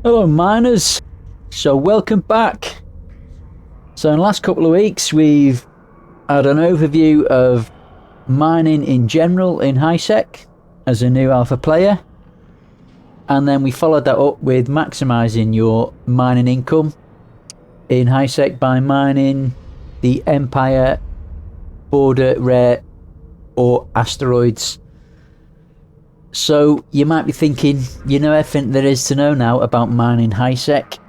Hello miners, so welcome back. So in the last couple of weeks we've had an overview of mining in general in HiSec as a new alpha player, and then we followed that up with maximising your mining income in HiSec by mining the Empire, Border, Rare or Asteroids. So you might be thinking, you know everything there is to know now about mining HiSec,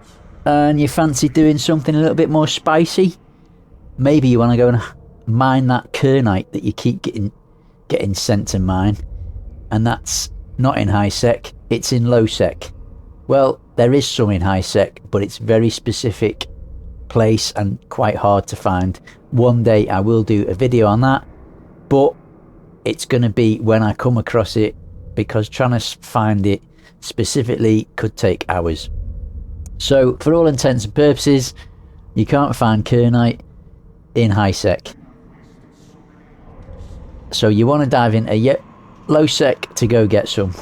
and you fancy doing something a little bit more spicy. Maybe you want to go and mine that kernite that you keep getting sent to mine, and that's not in HiSec, it's in low-sec. Well, there is some in HiSec, but it's very specific place and quite hard to find. One day I will do a video on that, but it's going to be when I come across it, because trying to find it specifically could take hours. So for all intents and purposes, you can't find kernite in HiSec. So you want to dive into low sec to go get some.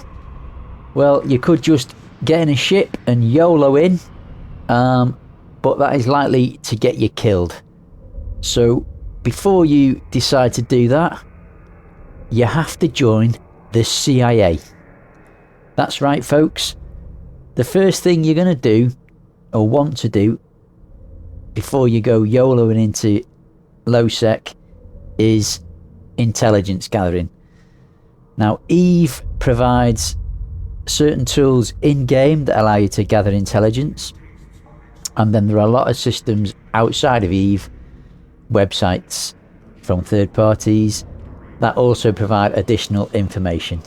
Well, you could just get in a ship and YOLO in, but that is likely to get you killed. So before you decide to do that, you have to join the CIA. That's right, folks. The first thing you're going to do, or want to do, before you go YOLOing into low sec is intelligence gathering. Now, Eve provides certain tools in game that allow you to gather intelligence, and then there are a lot of systems outside of Eve, websites from third parties, that also provide additional information.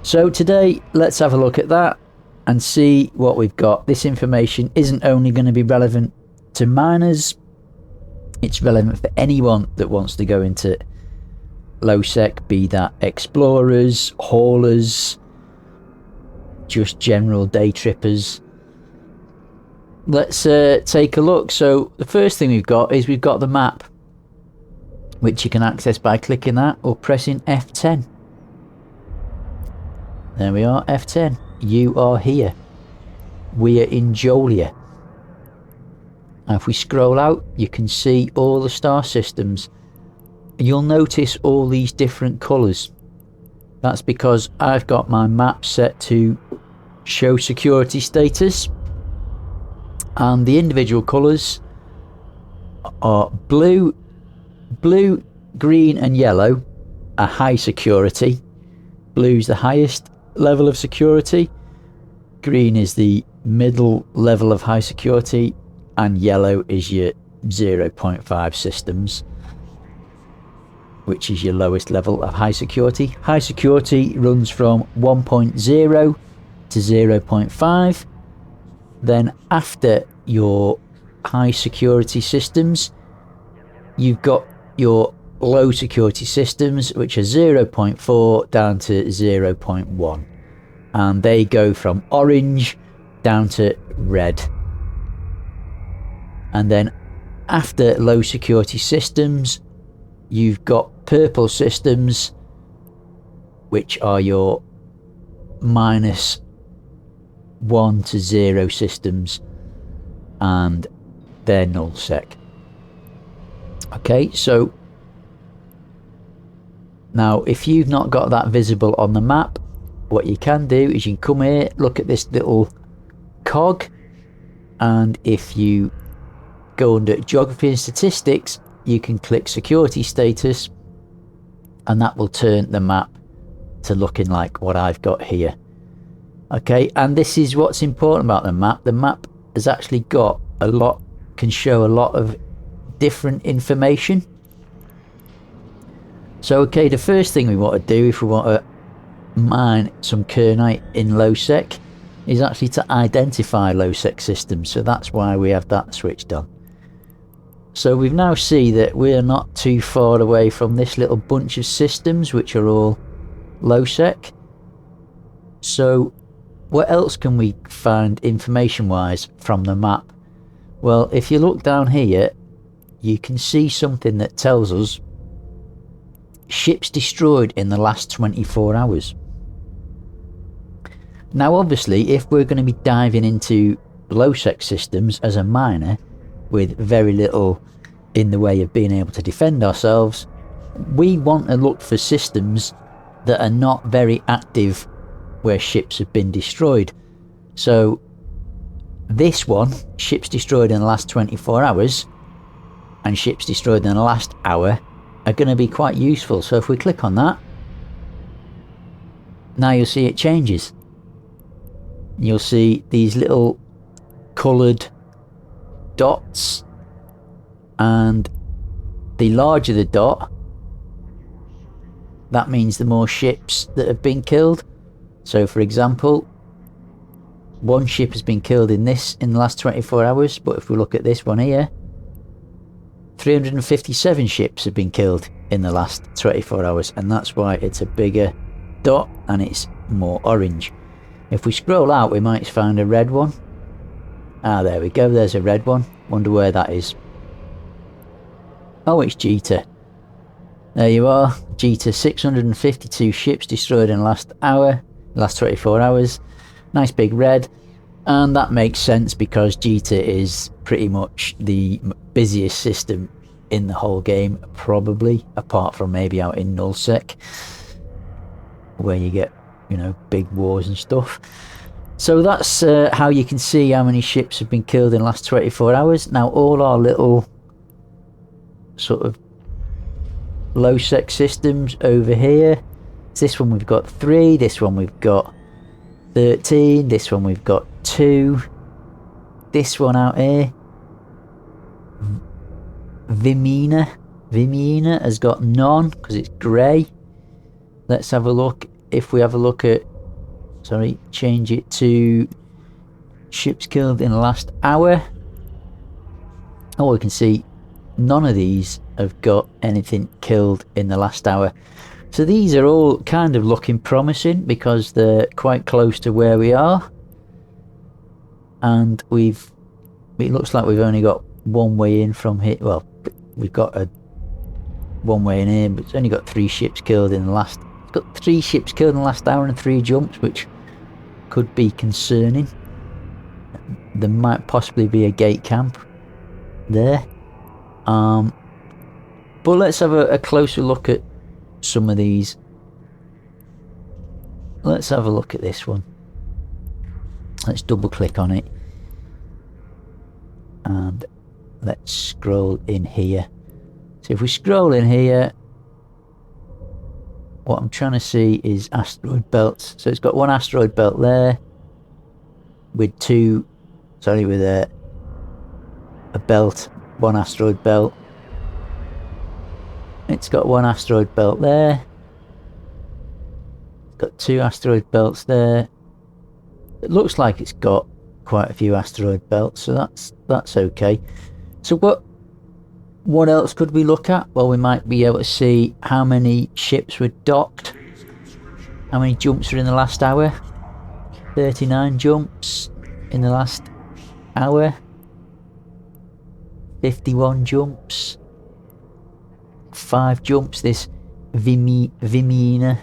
So today let's have a look at that and see what we've got. This information isn't only going to be relevant to miners, it's relevant for anyone that wants to go into low sec, be that explorers, haulers, just general day trippers. Let's take a look. So the first thing we've got the map, which you can access by clicking that or pressing F10. There we are, F10. You are here. We are in Jolia. Now if we scroll out, you can see all the star systems. You'll notice all these different colours. That's because I've got my map set to show security status, and the individual colours are blue, green and yellow are high security. Blue's the highest level of security, green is the middle level of high security, and yellow is your 0.5 systems, which is your lowest level of high security. High security runs from 1.0 to 0.5. Then after your high security systems, you've got your low security systems, which are 0.4 down to 0.1, and they go from orange down to red. And then after low security systems, you've got purple systems, which are your -1 to 0 systems, and they're null sec. Okay, so now if you've not got that visible on the map, what you can do is you can come here, look at this little cog, and if you go under geography and statistics, you can click security status, and that will turn the map to looking like what I've got here. Okay, and this is what's important about the map. The map has actually got can show a lot of different information. So okay, the first thing we want to do if we want to mine some kernite in low sec is actually to identify low sec systems, so that's why we have that switched on. So we now see that we're not too far away from this little bunch of systems which are all low sec. So what else can we find information wise from the map? Well, if you look down here, you can see something that tells us ships destroyed in the last 24 hours. Now obviously if we're going to be diving into low-sec systems as a miner with very little in the way of being able to defend ourselves, we want to look for systems that are not very active where ships have been destroyed. So this one, ships destroyed in the last 24 hours and ships destroyed in the last hour, are going to be quite useful. So if we click on that, now you'll see it changes. You'll see these little coloured dots, and the larger the dot, that means the more ships that have been killed. So for example, one ship has been killed in the last 24 hours, but if we look at this one here, 357 ships have been killed in the last 24 hours, and that's why it's a bigger dot and it's more orange. If we scroll out, we might find a red one. Ah, there we go, there's a red one. Wonder where that is. Oh, it's Jita. There you are, Jita. 652 ships destroyed in the last hour, last 24 hours. Nice big red. And that makes sense because Jita is pretty much the busiest system in the whole game, probably, apart from maybe out in nullsec, where you get, you know, big wars and stuff. So that's how you can see how many ships have been killed in the last 24 hours. Now all our little sort of low sec systems over here, this one we've got 3, this one we've got 13, this one we've got 2, this one out here, Vimina has got none because it's grey. Let's have a look. If we have a look at, sorry, change it to ships killed in the last hour. Oh, we can see none of these have got anything killed in the last hour. So these are all kind of looking promising because they're quite close to where we are. And it looks like we've only got one way in from here. Well, we've got a one way in here, but it's only got 3 ships killed in the last... It's got 3 ships killed in the last hour and 3 jumps, which could be concerning. There might possibly be a gate camp there. But let's have a closer look at some of these. Let's have a look at this one. Let's double click on it. And let's scroll in here. So if we scroll in here, what I'm trying to see is asteroid belts. So it's got one asteroid belt there with with a belt, one asteroid belt. It's got one asteroid belt there. It's got 2 asteroid belts there. It looks like it's got quite a few asteroid belts, so that's okay. So what else could we look at? Well, we might be able to see how many ships were docked, how many jumps were in the last hour. 39 jumps in the last hour, 51 jumps, 5 jumps this Vimina,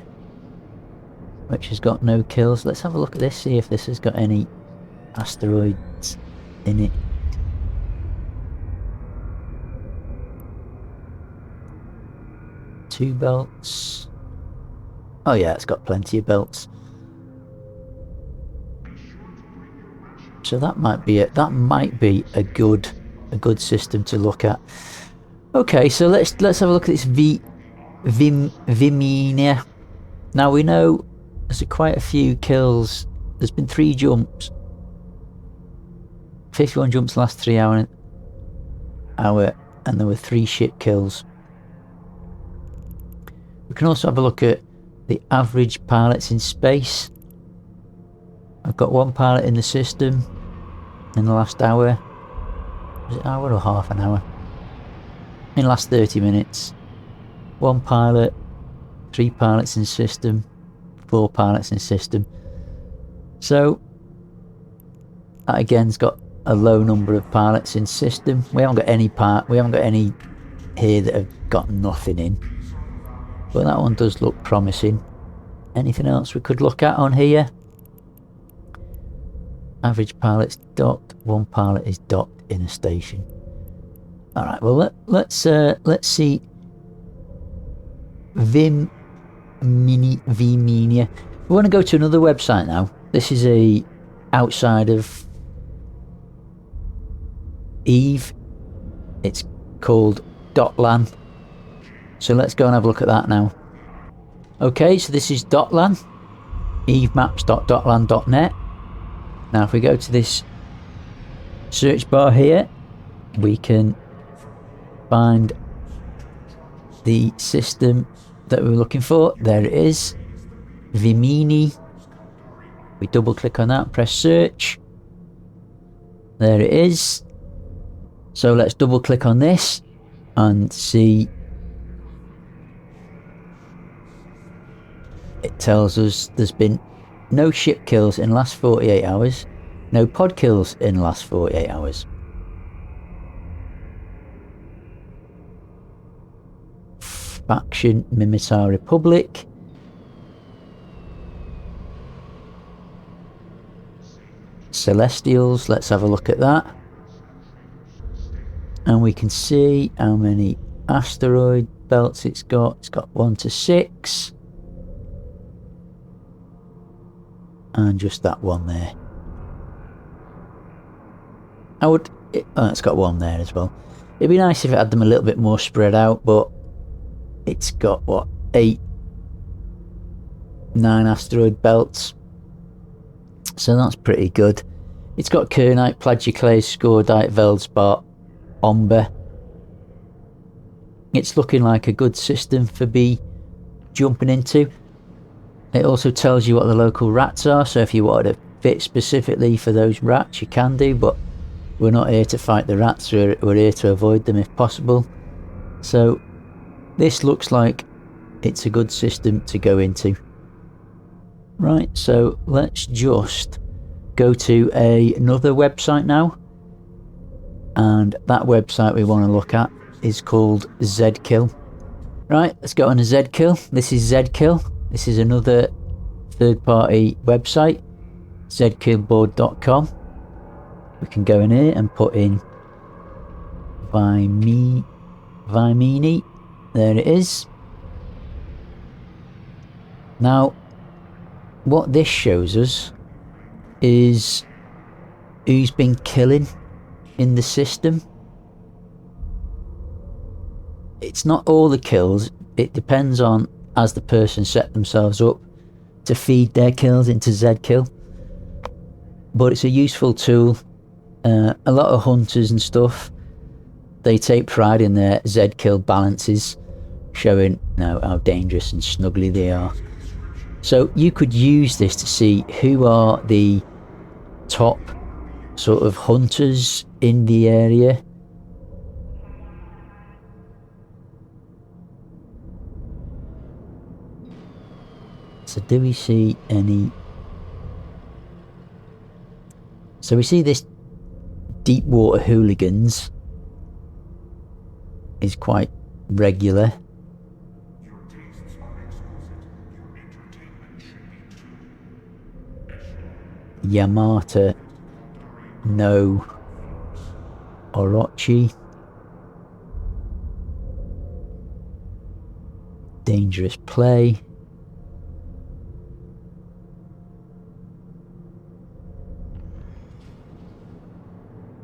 which has got no kills. Let's have a look at this, see if this has got any asteroids in it. Two belts. Oh yeah, it's got plenty of belts. So that might be it. That might be a good system to look at. Okay, so let's have a look at this Vimina. Now we know there's quite a few kills. There's been 3 jumps. 51 jumps last 3 hour, and there were 3 ship kills. We can also have a look at the average pilots in space. I've got 1 pilot in the system in the last hour. Was it hour or half an hour? In the last 30 minutes. 1 pilot, 3 pilots in system, 4 pilots in system. So that again's got a low number of pilots in system. We haven't got any here that have got nothing in. But that one does look promising. Anything else we could look at on here? Average pilots docked. One pilot is docked in a station. All right. Well, let's see. Viminia. We want to go to another website now. This is a outside of Eve. It's called Dotlan. So let's go and have a look at that now. Okay, so this is Dotlan. evemaps.dotlan.net. Now if we go to this search bar here, we can find the system that we were looking for. There it is. Vimini. We double click on that, press search. There it is. So let's double click on this and see. It tells us there's been no ship kills in last 48 hours, no pod kills in last 48 hours. Faction Mimitar Republic. Celestials, let's have a look at that. And we can see how many asteroid belts it's got. It's got 1 to 6. And just that one there. It's got one there as well. It'd be nice if it had them a little bit more spread out, but it's got what, 9 asteroid belts. So that's pretty good. It's got Kernite, Plagioclase, Scordite, Veldspar, Omber. It's looking like a good system for be jumping into. It also tells you what the local rats are, so if you wanted to fit specifically for those rats, you can do, but we're not here to fight the rats, we're here to avoid them if possible. So this looks like it's a good system to go into. Right, so let's just go to another website now. And that website we want to look at is called Zkill. Right, let's go on to Zkill. This is Zkill. This is another third-party website, Zkillboard.com. We can go in here and put in Vimini. There it is. Now, what this shows us is who's been killing in the system. It's not all the kills. It depends on as the person set themselves up to feed their kills into Zkill. But it's a useful tool. A lot of hunters and stuff, they take pride in their Zkill balances, showing how dangerous and snuggly they are. So you could use this to see who are the top sort of hunters in the area. So do we see any? So we see this deep water hooligans is quite regular. Yamata no Orochi. Dangerous play.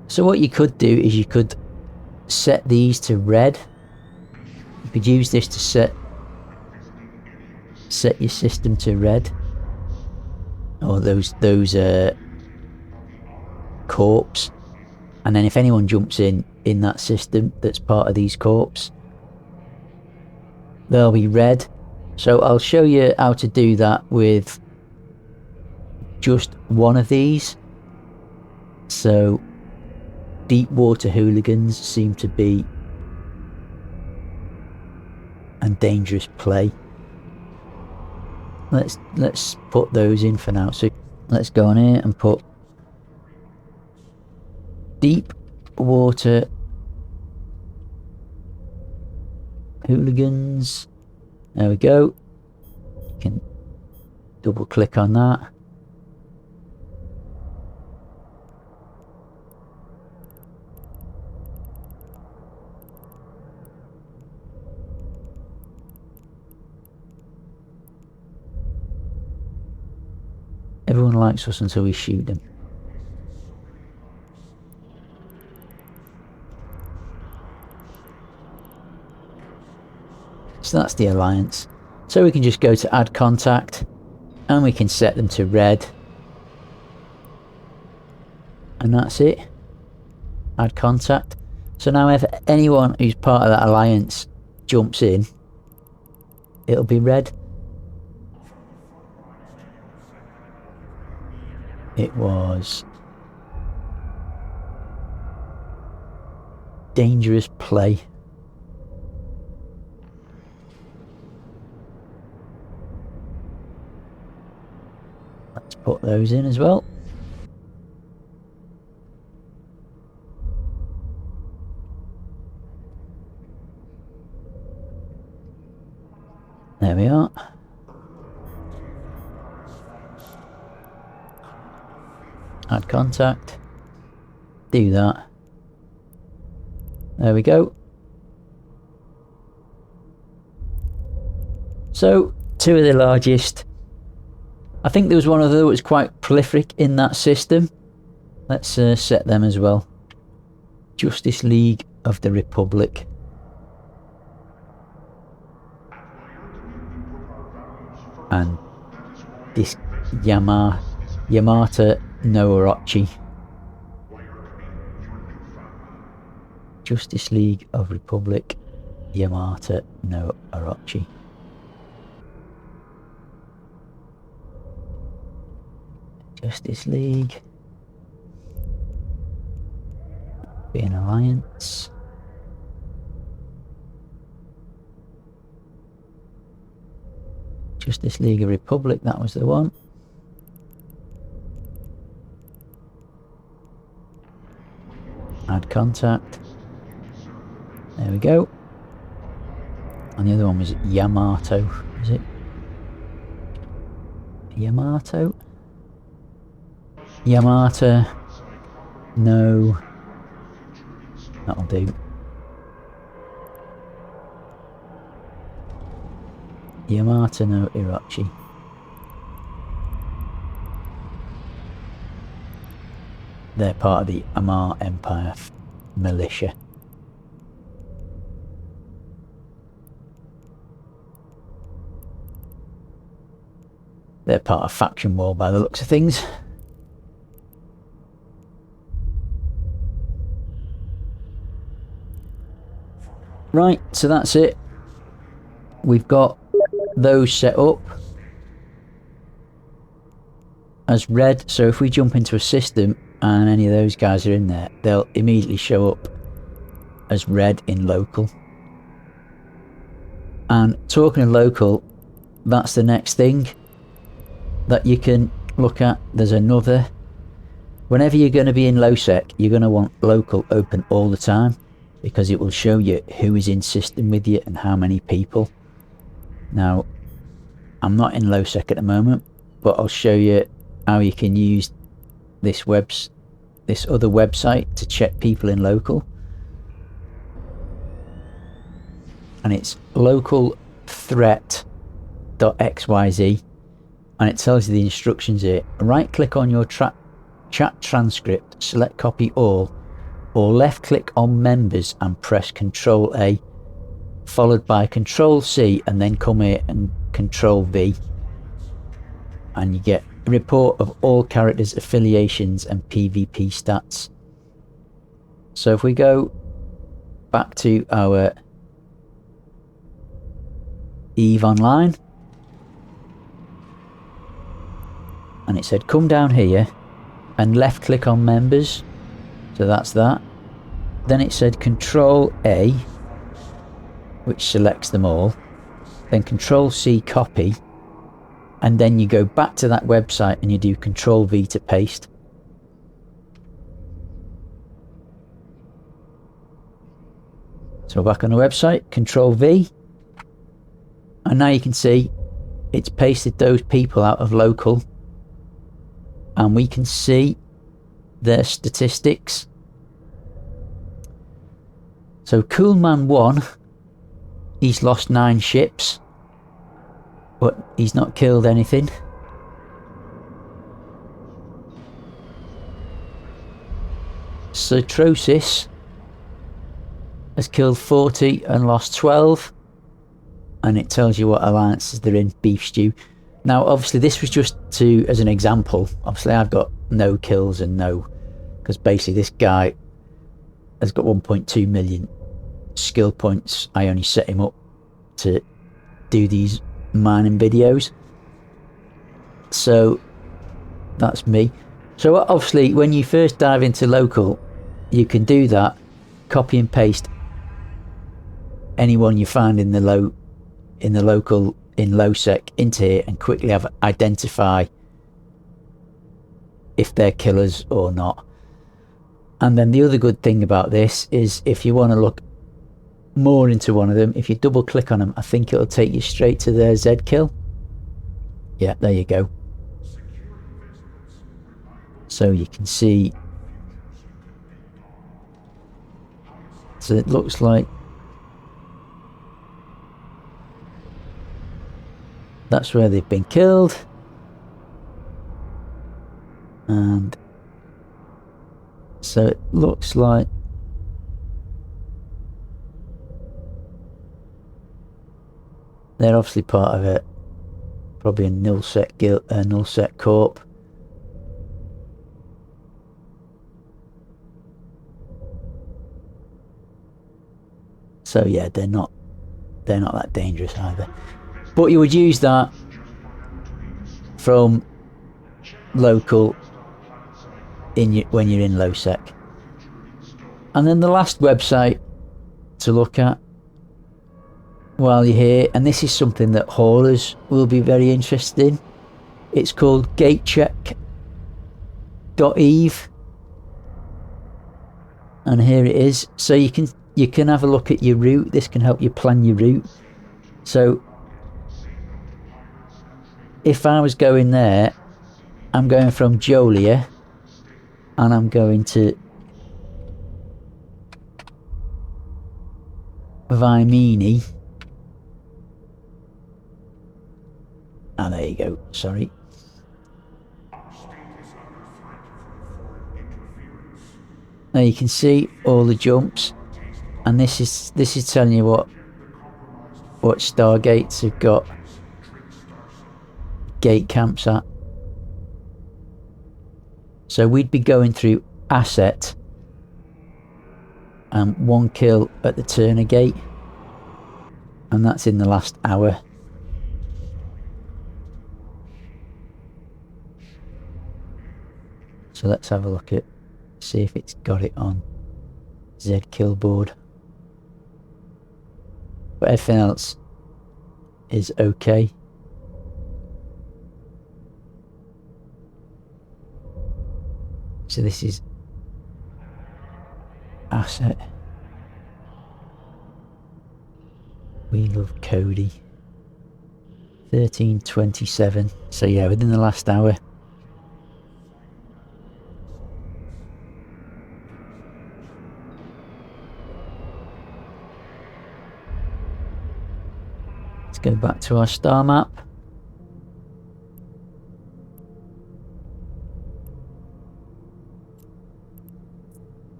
So what you could do is you could set these to red. You could use this to set your system to red. Or those corps. And then if anyone jumps in that system that's part of these corps, they'll be red. So I'll show you how to do that with just one of these. So deep water hooligans seem to be a dangerous play. Let's put those in for now. So let's go on here and put deep water hooligans. There we go. You can double click on that. likes us until we shoot them. So that's the alliance. So we can just go to add contact and we can set them to red. And that's it. Add contact. So now if anyone who's part of that alliance jumps in, it'll be red. It was dangerous play. Let's put those in as well. There we are. Add contact. Do that. There we go. So, two of the largest. I think there was one other that was quite prolific in that system. Let's set them as well. Justice League of the Republic. And this Yamata no Orochi. Justice League of Republic, Yamata no Orochi. Justice League. Be an alliance. Justice League of Republic, that was the one. Add contact. There we go. And the other one was Yamato, is it? Yamato? Yamata. No. That'll do. Yamata no Orochi. They're part of the Amar Empire militia. They're part of faction war by the looks of things. Right, so that's it. We've got those set up as red, so if we jump into a system and any of those guys are in there, they'll immediately show up as red in local. And talking of local, that's the next thing that you can look at. There's another. Whenever you're going to be in LowSec, you're going to want local open all the time, because it will show you who is in system with you and how many people. Now, I'm not in LowSec at the moment, but I'll show you how you can use this other website to check people in local. And it's Localthreat.xyz, and it tells you the instructions here. Right click on your chat transcript, select copy all, or left click on members and press Ctrl A, followed by Ctrl C, and then come here and Ctrl V, and you get a report of all characters, affiliations and PvP stats. So if we go back to our EVE Online, and it said come down here and left click on members, so that's that. Then it said Ctrl A, which selects them all, then Ctrl C copy, and then you go back to that website and you do Ctrl V to paste. So back on the website, Ctrl V, and now you can see it's pasted those people out of local, and we can see their statistics. So Coolman 1, he's lost 9 ships, but he's not killed anything. Citrosis has killed 40 and lost 12, and it tells you what alliances they're in. Beef stew. Now obviously this was just as an example. Obviously I've got no kills and no, because basically this guy has got 1.2 million skill points. I only set him up to do these mining videos, so that's me. So obviously when you first dive into local, you can do that, copy and paste anyone you find in the local in lowsec into here, and quickly identify if they're killers or not. And then the other good thing about this is if you want to look more into one of them, if you double click on them, I think it'll take you straight to their Zkill. Yeah, there you go. So you can see, so it looks like that's where they've been killed, and so it looks like they're obviously part of it, probably a nullsec guild, a nullsec corp. So yeah, they're not that dangerous either. But you would use that from local when you're in lowsec. And then the last website to look at while you're here, and this is something that haulers will be very interested in. It's called Gatecheck.eve, and here it is. So you can have a look at your route. This can help you plan your route. So if I was going there, I'm going from Jolia and I'm going to Vimini. Ah, there you go, sorry. Now you can see all the jumps, and this is telling you what Stargates have got gate camps at. So we'd be going through asset and 1 kill at the Turner gate, and that's in the last hour. So let's have a look at, see if it's got it on Zkillboard. But everything else is okay. So this is asset. We love Cody. 1327. So yeah, within the last hour. Let's go back to our star map.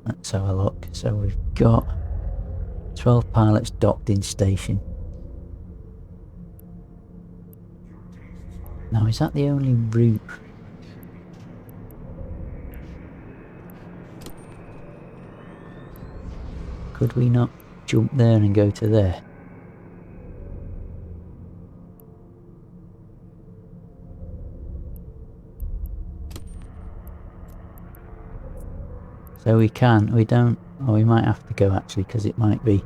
Let's have a look. So we've got 12 pilots docked in station. Now, is that the only route? Could we not jump there and go to there? So we can, we don't, or we might have to go actually, because it might be.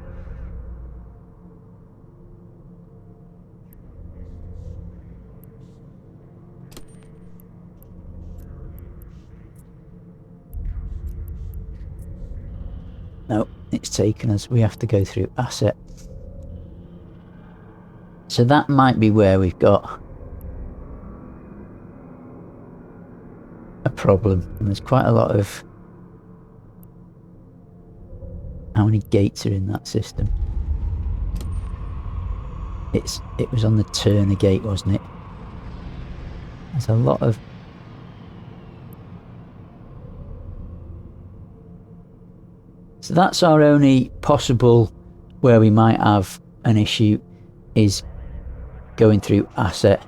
No, it's taken us, we have to go through asset. So that might be where we've got a problem. And there's quite a lot of, how many gates are in that system? It was on the Turner gate, wasn't it? There's a lot of So that's our only possible where we might have an issue, is going through asset.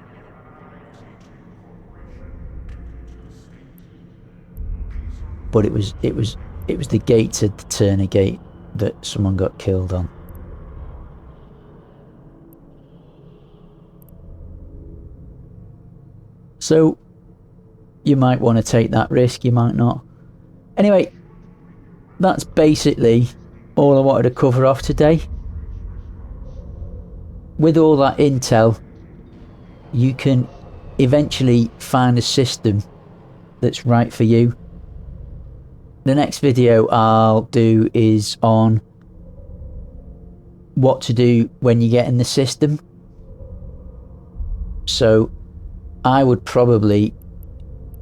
But it was the gate to the Turner gate that someone got killed on. So you might want to take that risk, you might not. Anyway, that's basically all I wanted to cover off today. With all that intel, you can eventually find a system that's right for you. The next video I'll do is on what to do when you get in the system. So I would probably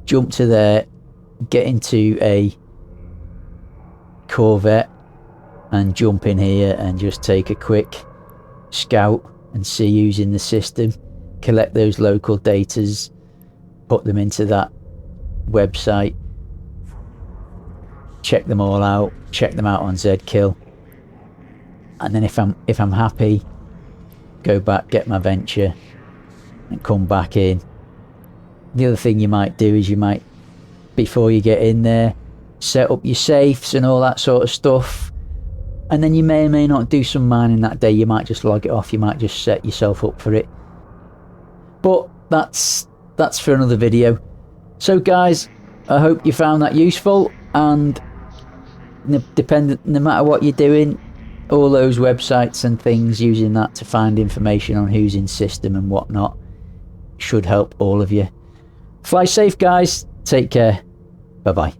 jump to there, get into a Corvette and jump in here and just take a quick scout and see who's in the system, collect those local datas, put them into that website, check them all out, check them out on Zkill, and then if I'm happy, go back, get my venture and come back in. The other thing you might do is you might, before you get in there, set up your safes and all that sort of stuff, and then you may or may not do some mining that day. You might just log it off, you might just set yourself up for it. But that's for another video. So guys, I hope you found that useful, and no matter what you're doing, all those websites and things, using that to find information on who's in system and whatnot should help all of you. Fly safe guys, take care, bye bye.